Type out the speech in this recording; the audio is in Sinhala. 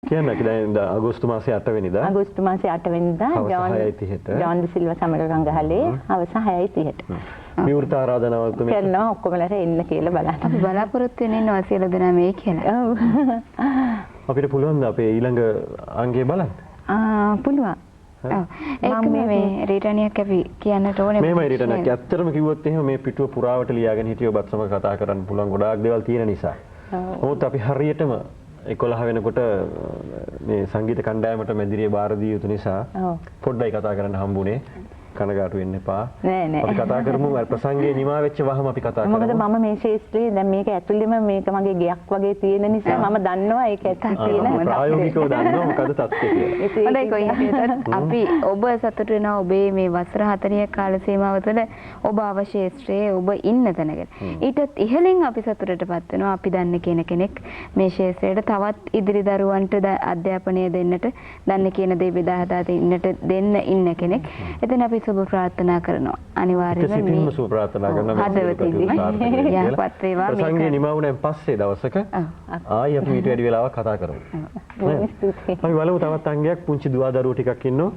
කියන්නේ දැන් අගෝස්තු මාසේ 8 වෙනිදා. අගෝස්තු මාසේ 8 වෙනිදා ජෝන් ද සිල්වා සමරකංගහලේ හවස 6:30ට. විවෘත ආරාධනාවක් තුමේ කරනවා ඔක්කොමලට එන්න කියලා බලන්න. අපි බලාපොරොත්තු වෙන්නේ ඉන්නවා සියලු දෙනා මේ කියලා. ඔව්. අපිට පුළුවන් ද අපේ ඊළඟ අංගය බලන්න? පුළුවන්. ඔව්. ඒක මේ රීටනියක් අපි කියන්නට ඕනේ. මේමයි රීටනියක්. ඇත්තටම කිව්වොත් එහෙම මේ පිටුව පුරාවට ලියාගෙන හිටිය ඔබත් සමග කතා කරන්න පුළුවන් ගොඩාක් දේවල් තියෙන නිසා. මොකද අපි හරියටම 11 වෙනකොට මේ සංගීත කණ්ඩායමට මැදිරිය බාර දී යුතු නිසා පොඩ්ඩයි කතා කරන්න හම්බුනේ. කනගාටු වෙන්න එපා. නෑ. අපි කතා කරමු ප්‍රසංගයේ නිමා වෙච්ච වහම අපි කතා කරමු. මොකද මම මේ ශාස්ත්‍රයේ දැන් මේක ඇතුළෙම මේක මගේ ගෙයක් වගේ තියෙන නිසා මම දන්නවා ඒක ඇත්තට තියෙන ප්‍රායෝගිකව දන්නවා මොකද තත්ත්වය කියලා. හොඳයි කොහේද අපි ඔබ සතුටු වෙනවා ඔබේ මේ වසර 40 කාල සීමාව තුළ ඔබ අවශේෂ්ත්‍රයේ ඔබ ඉන්න තැනකට. ඊටත් ඉහළින් අපි සතුටටපත් වෙනවා අපි දන්නේ කියන කෙනෙක් මේ ශාස්ත්‍රයට තවත් ඉදිරි දරුවන්ට අධ්‍යාපනය දෙන්නට දන්නේ කියන දේ බෙදා හදා දෙන්නට දෙන්න ඉන්න කෙනෙක්. එතන අපි සුබ ප්‍රාර්ථනා කරනවා. අනිවාර්යයෙන්ම මේ සුබ ප්‍රාර්ථනා කරනවා. හදවතින්ම යහපත් වේවා මේ සංගීත නිමා වුණාන් පස්සේ දවසක ආයි අපි ඊට වැඩි වෙලාවක් කතා කරමු. අපි බලමු තවත් අංගයක් පුංචි දුවදරුවෝ ටිකක් ඉන්නවා.